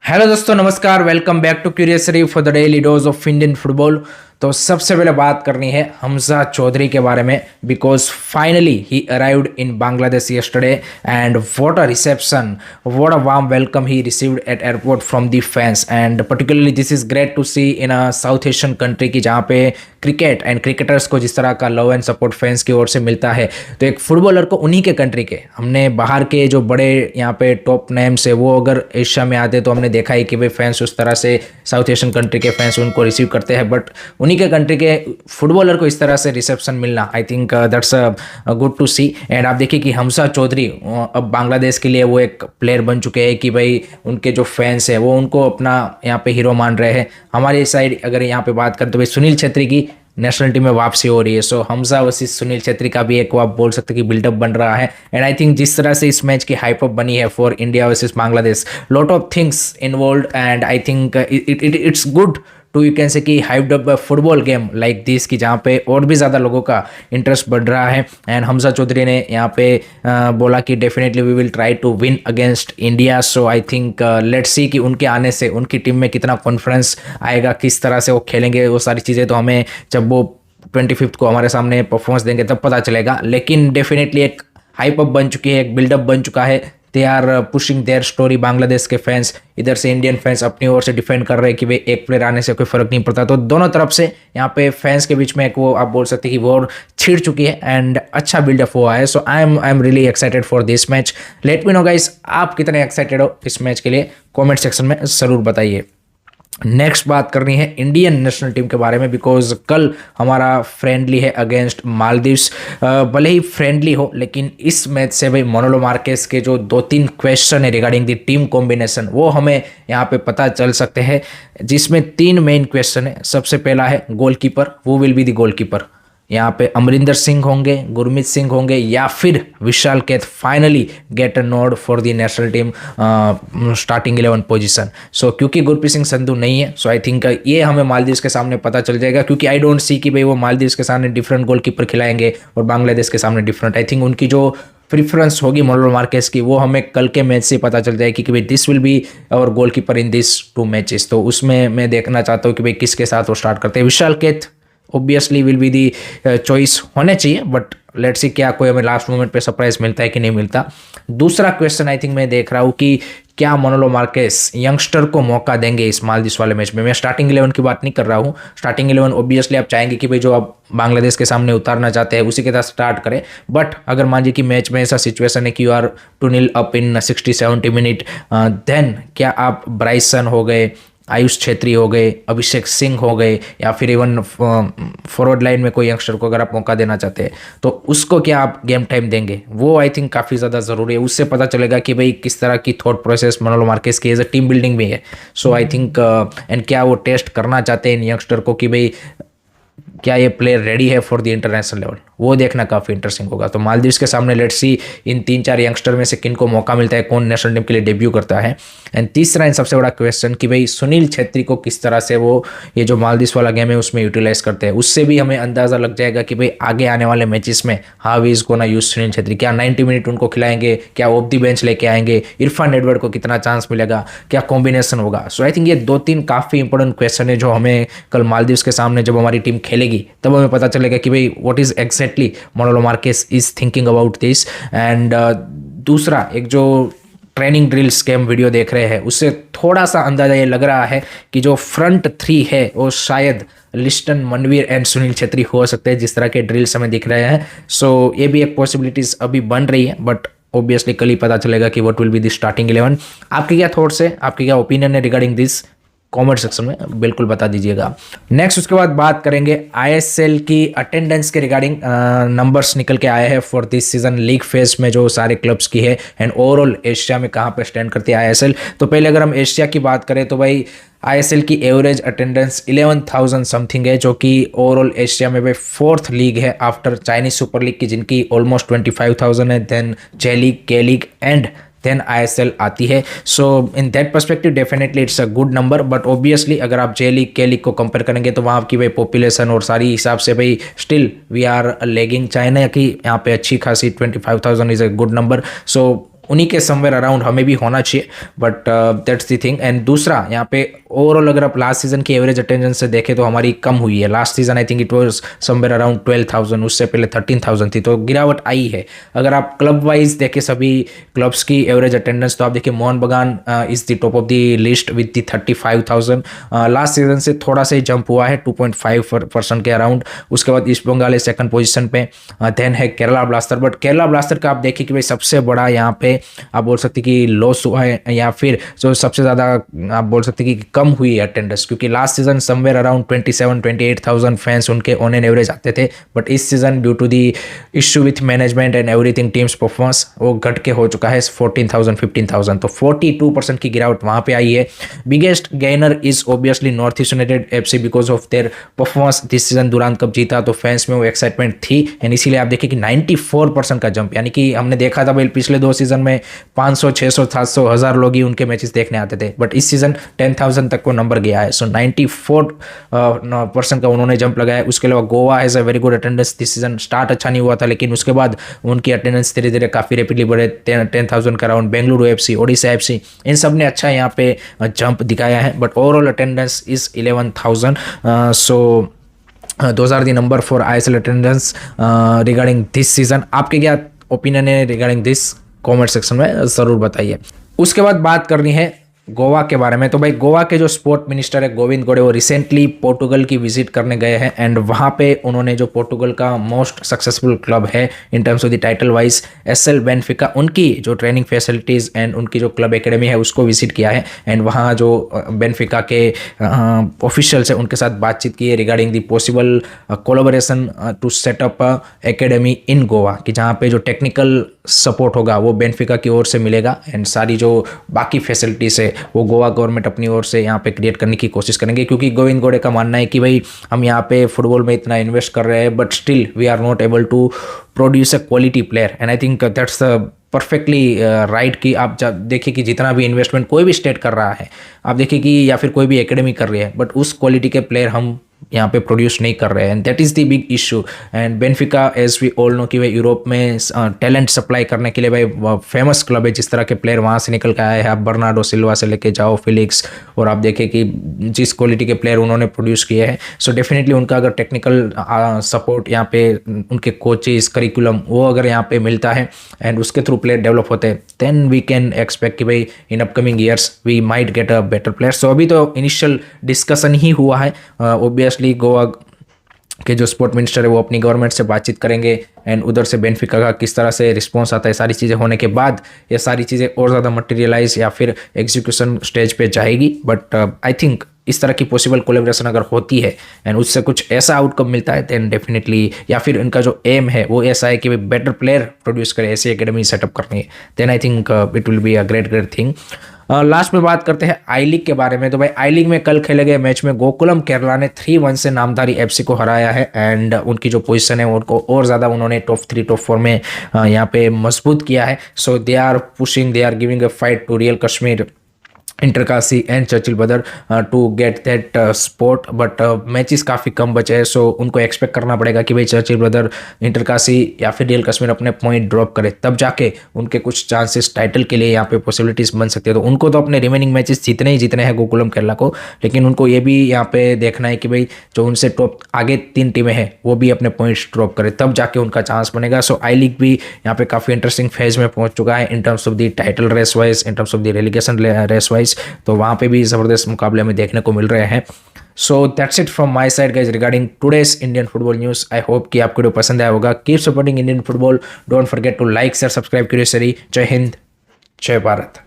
Hello दोस्तों, नमस्कार। Welcome back to क्यूरियसरी for the daily dose of Indian football. तो सबसे पहले बात करनी है हमजा चौधरी के बारे में, because finally he arrived in Bangladesh yesterday and what a reception, what a warm welcome he received at airport from the fans. And particularly this is great to see in a South Asian country की जहाँ पे cricket and cricketers को जिस तरह का love and support fans की ओर से मिलता है, तो एक फुटबॉलर को उन्हीं के कंट्री के, हमने बाहर के जो बड़े यहाँ पे टॉप नेम्स है वो अगर एशिया में आते तो हमने देखा है कि भाई फैंस उस तरह से साउथ एशियन कंट्री के फैंस उनको रिसीव करते हैं, बट उन्हीं के कंट्री के फुटबॉलर को इस तरह से रिसेप्शन मिलना, I think that's good to see. And आप देखिए कि हमजा चौधरी अब बांग्लादेश के लिए वो एक प्लेयर बन चुके हैं कि भाई उनके जो फैंस हैं वो उनको अपना यहाँ पे हीरो मान रहे हैं। हमारी साइड अगर यहाँ पे बात करें तो भाई सुनील छेत्री की नेशनल टीम में वापसी हो रही है, सो हमजा वर्सेस सुनील छेत्री का भी एक वो आप बोल सकते हैं कि बिल्डअप बन रहा है। एंड आई थिंक जिस तरह से इस मैच की हाइप अप बनी है for India versus Bangladesh, lot of things involve and I think it's good to you can say कि hyped up football game like this की जहाँ पे और भी ज़्यादा लोगों का इंटरेस्ट बढ़ रहा है। एंड हमजा चौधरी ने यहाँ पे बोला कि definitely we will try to win against India, so I think let's see कि उनके आने से उनकी टीम में कितना कॉन्फिडेंस आएगा, किस तरह से वो खेलेंगे, वो सारी चीज़ें तो हमें जब वो 25 को हमारे सामने परफॉर्मेंस देंगे तब पता चलेगा। लेकिन डेफिनेटली एक हाइप अप बन चुकी है, एक बिल्डअप बन चुका है। They are pushing their story, Bangladesh के फैंस, इधर से इंडियन फैंस अपनी ओर से डिफेंड कर रहे हैं कि भाई एक प्लेयर आने से कोई फर्क नहीं पड़ता। तो दोनों तरफ से यहाँ पे फैंस के बीच में एक वो आप बोल सकते हैं कि वो छिड़ चुकी है एंड अच्छा बिल्डअप हुआ है। So I am really excited for this match. Let me know guys, आप कितने एक्साइटेड हो इस मैच के लिए, कॉमेंट सेक्शन में जरूर बताइए। नेक्स्ट बात करनी है इंडियन नेशनल टीम के बारे में, बिकॉज कल हमारा फ्रेंडली है अगेंस्ट मालदीव्स। भले ही फ्रेंडली हो लेकिन इस मैच से भाई मोनोलो मार्केस के जो 2-3 क्वेश्चन है रिगार्डिंग द टीम कॉम्बिनेशन वो हमें यहाँ पे पता चल सकते हैं, जिसमें 3 मेन क्वेश्चन है। सबसे पहला है गोलकीपर, वो विल बी द गोलकीपर। यहाँ पे अमरिंदर सिंह होंगे, गुरमीत सिंह होंगे या फिर Vishal Kaith finally get a nod for the national team starting 11 position. So क्योंकि गुरप्रीत सिंह संधू नहीं है, सो आई थिंक ये हमें मालदीव्स के सामने पता चल जाएगा, क्योंकि आई डोंट सी कि भाई वो मालदीव्स के सामने डिफरेंट गोलकीपर खिलाएंगे और बांग्लादेश के सामने डिफरेंट। आई थिंक उनकी जो प्रीफरेंस होगी मोनोलो मार्केस की वो हमें कल के मैच से पता चल जाएगी कि भाई this will be our goalkeeper in this 2 matches. तो उसमें मैं देखना चाहता हूँ कि भाई किसके साथ वो स्टार्ट करते हैं। Vishal Kaith obviously will be the choice होने चाहिए, बट लेट्स सी क्या कोई हमें लास्ट मोमेंट पे सरप्राइज मिलता है कि नहीं मिलता। दूसरा क्वेश्चन आई थिंक मैं देख रहा हूँ कि क्या मोनोलो मार्केस यंगस्टर को मौका देंगे इस मालदीव्स वाले मैच में। मैं स्टार्टिंग 11 की बात नहीं कर रहा हूँ। स्टार्टिंग 11 ऑब्वियसली आप चाहेंगे कि भाई जो आप बांग्लादेश के सामने उतारना चाहते हैं उसी के साथ स्टार्ट करें, बट अगर मान लीजिए कि मैच में ऐसा सिचुएशन है कि you are 2-0 up in 60-70 minute, then क्या आप ब्राइसन हो गए, आयुष छेत्री हो गए, अभिषेक सिंह हो गए, या फिर इवन फॉरवर्ड लाइन में कोई यंगस्टर को अगर आप मौका देना चाहते हैं तो उसको क्या आप गेम टाइम देंगे, वो आई थिंक काफ़ी ज़्यादा ज़रूरी है। उससे पता चलेगा कि भाई किस तरह की थॉट प्रोसेस मोनोलो मार्केस की एज अ टीम बिल्डिंग भी है। सो आई थिंक एंड क्या वो टेस्ट करना चाहते हैं इन यंगस्टर को कि भाई क्या ये प्लेयर रेडी है फॉर द इंटरनेशनल लेवल, वो देखना काफ़ी इंटरेस्टिंग होगा। तो मालदीव्स के सामने लेट्स सी इन 3-4 यंगस्टर में से किन को मौका मिलता है, कौन नेशनल टीम के लिए डेब्यू करता है। एंड तीसरा इन सबसे बड़ा क्वेश्चन कि भाई सुनील छेत्री को किस तरह से वो ये जो मालदीव्स वाला गेम है उसमें यूटिलाइज करते हैं। उससे भी हमें अंदाज़ा लग जाएगा कि भाई आगे आने वाले मैचेस में how is gonna use Sunil Chhetri. क्या 90 मिनट उनको खिलाएंगे, क्या ऑफ द बेंच लेके आएंगे, इरफान एडवर्ड को कितना चांस मिलेगा, क्या कॉम्बिनेशन होगा। सो आई थिंक ये 2-3 काफ़ी इंपॉर्टेंट क्वेश्चन है जो हमें कल मालदीव्स के सामने जब हमारी टीम खेलेगी तब हमें पता चलेगा कि भाई what is exactly मोनोलो Marquez is thinking about this. And दूसरा एक जो ट्रेनिंग ड्रिल्स के हम वीडियो देख रहे हैं उससे थोड़ा सा अंदाजा ये लग रहा है कि जो फ्रंट 3 है वो शायद लिस्टन, मनवीर एंड सुनील छेत्री हो सकते हैं, जिस तरह के ड्रिल्स हमें दिख रहे हैं। सो ये भी एक पॉसिबिलिटीज अभी बन रही है, बट ऑब्वियसली कल ही पता चलेगा कि what will be the starting 11। आपके क्या थॉट्स है, आपके क्या ओपिनियन है रिगार्डिंग दिस, कमेंट सेक्शन में बिल्कुल बता दीजिएगा। नेक्स्ट उसके बाद बात करेंगे आईएसएल की अटेंडेंस के रिगार्डिंग। नंबर्स निकल के आए हैं for this season league phase में जो सारे क्लब्स की है एंड ओवरऑल एशिया में कहाँ पे स्टैंड करती है आईएसएल। तो पहले अगर हम एशिया की बात करें तो भाई आईएसएल की एवरेज अटेंडेंस 11,000 समथिंग है, जो कि ओवरऑल एशिया में भाई 4th लीग है आफ्टर चाइनीज सुपर लीग की जिनकी ऑलमोस्ट 25,000 है, then J league, K league and then ISL आती है। So in that perspective definitely it's a good number, but obviously अगर आप जे लीग, के लीग को कंपेयर करेंगे तो वहाँ की भाई पॉपुलेशन और सारी हिसाब से भाई still we are lagging China की। यहाँ पे अच्छी खासी 25,000 is a good number. So उन्हीं के समवेयर अराउंड हमें भी होना चाहिए, but that's the thing. And दूसरा यहाँ पे ओवरऑल अगर आप लास्ट सीजन की एवरेज अटेंडेंस से देखें तो हमारी कम हुई है। Last season I think it was somewhere around 12,000, उससे पहले 13,000 थी, तो गिरावट आई है। अगर आप क्लब वाइज देखें सभी क्लब्स की एवरेज अटेंडेंस, तो आप देखिए मोहन बगान is the top of the list with the 35,000। Last season से थोड़ा सा ही जंप हुआ है 2.5% के अराउंड। उसके बाद ईस्ट बंगाल है सेकंड पोजीशन पे, देन है Kerala blaster. But Kerala blaster का आप देखिए कि भाई सबसे बड़ा यहाँ पे आप बोल सकते कि लॉस हुआ है, या फिर जो सबसे ज़्यादा आप बोल सकते कि कम हुई है अटेंडेंस, क्योंकि last season somewhere around 27-28,000 fans उनके ऑन एन एवरेज आते थे। बट इस season due to the issue with management and everything teams performance वो घट के हो चुका है 14,000-15,000, तो 42% की गिरावट वहाँ पे आई है। Biggest gainer is obviously north east United FC because of their performance this season. दुरान कप जीता तो फैंस में वो एक्साइटमेंट थी, एंड इसीलिए आप देखिए कि 94% का जंप, यानी कि हमने देखा था भाई पिछले 2 सीजन में 500, 600, 700, 1000 लोग ही उनके मैचेस देखने आते थे, बट इस सीजन 10,000 तक को नंबर गया है। सो 94% का उन्होंने जंप लगाया। उसके अलावा Goa has a very good attendance this season. Start अच्छा नहीं हुआ था, लेकिन उसके बाद उनकी अटेंडेंस धीरे धीरे काफ़ी रैपिडली बढ़े 10,000 का around. Bengaluru FC, Odisha FC, इन सब ने अच्छा यहाँ पे जंप दिखाया है, but overall attendance is 11,000। So those are the number for ISL attendance regarding this season। आपके क्या ओपिनियन है रिगार्डिंग दिस, कमेंट सेक्शन में ज़रूर बताइए। उसके बाद बात करनी है गोवा के बारे में। तो भाई गोवा के जो स्पोर्ट मिनिस्टर है गोविंद गोड़े, वो रिसेंटली पोर्टुगल की विजिट करने गए हैं, एंड वहाँ पे उन्होंने जो पोर्टुगल का मोस्ट सक्सेसफुल क्लब है in terms of the title wise SL Benfica, उनकी जो ट्रेनिंग फैसिलिटीज़ एंड उनकी जो क्लब एकेडमी है उसको विजिट किया है। एंड वहाँ जो बेनफिका के ऑफिशियल्स है उनके साथ बातचीत की है regarding the possible collaboration to set up academy in Goa, कि जहाँ पे जो टेक्निकल सपोर्ट होगा वो बेनफिका की ओर से मिलेगा, एंड सारी जो बाकी फैसिलिटीज़ है वो गोवा गवर्नमेंट अपनी ओर से यहाँ पे क्रिएट करने की कोशिश करेंगे। क्योंकि गोविंद गोड़े का मानना है कि भाई हम यहाँ पे फुटबॉल में इतना इन्वेस्ट कर रहे हैं, but still we are not able to produce a quality player, and I think that's perfectly right. कि आप देखिए कि जितना भी इन्वेस्टमेंट कोई भी स्टेट कर रहा है, आप देखिए कि या फिर कोई भी एकेडमी कर रही है, बट उस क्वालिटी के प्लेयर हम यहाँ पे प्रोड्यूस नहीं कर रहे हैं, and that is the big issue. And Benfica as we all know कि भाई यूरोप में टैलेंट सप्लाई करने के लिए भाई फेमस क्लब है, जिस तरह के प्लेयर वहाँ से निकल के आए हैं। आप बर्नार्डो सिल्वा से लेके जाओ फिलिक्स, और आप देखें कि जिस क्वालिटी के प्लेयर उन्होंने प्रोड्यूस किए हैं, सो डेफिनेटली उनका अगर टेक्निकल सपोर्ट यहाँ पे उनके कोचेस करिकुलम वो अगर यहाँ पे मिलता है एंड उसके थ्रू प्लेयर डेवलप होते हैं, देन वी कैन एक्सपेक्ट कि भाई in upcoming years we might get a better player. So अभी तो इनिशियल डिस्कशन ही हुआ है। ऑब्वियसली गोवा के जो स्पोर्ट मिनिस्टर है वो अपनी गवर्नमेंट से बातचीत करेंगे, एंड उधर से बेनफिका का किस तरह से रिस्पॉन्स आता है, सारी चीज़ें होने के बाद ये सारी चीज़ें और ज़्यादा मटेरियलाइज या फिर एग्जीक्यूशन स्टेज पे जाएगी। बट आई थिंक इस तरह की पॉसिबल कोलेब्रेशन अगर होती है एंड उससे कुछ ऐसा आउटकम मिलता है, देन डेफिनेटली, या फिर इनका जो एम है वो ऐसा है कि बेटर प्लेयर प्रोड्यूस करे, ऐसी एकेडमी सेटअप करनी है, then I think it will be a great thing. Last में बात करते हैं आई लीग के बारे में। तो भाई आई लीग में कल खेले गए मैच में गोकुलम केरला ने 3-1 से नामधारी एफसी को हराया है, एंड उनकी जो पोजीशन है उनको और ज़्यादा उन्होंने टॉप 3 टॉप 4 में यहाँ पे मजबूत किया है। So they are pushing, they are giving a fight to Real Kashmir, Inter Kashi and Churchill Brothers to get that spot. But matches काफ़ी कम बचे हैं, सो उनको एक्सपेक्ट करना पड़ेगा कि भाई चर्चिल ब्रदर, इंटरकाशी या फिर रियल कश्मीर अपने पॉइंट ड्रॉप करे, तब जाके उनके कुछ चांसेस टाइटल के लिए यहाँ पे पॉसिबिलिटीज़ बन सकती है। तो उनको तो अपने रिमेनिंग मैचेस जीतने ही जीतने हैं गोकुलम केरला को, लेकिन उनको ये भी यहाँ पे देखना है कि भाई जो उनसे टॉप आगे 3 टीमें हैं वो भी अपने पॉइंट्स ड्रॉप करे, तब जाके उनका चांस बनेगा। सो आई लीग भी यहाँ पे काफ़ी इंटरेस्टिंग फेज में पहुँच चुका है in terms of the title race wise, in terms of the relegation race wise, तो वहाँ पे भी ज़बरदस्त मुकाबले में देखने को मिल रहे हैं। So that's it from my side guys regarding today's Indian football news. I hope कि आपको वीडियो पसंद आया होगा। Keep supporting Indian football, don't forget to like share subscribe curious. जय हिंद, जय भारत।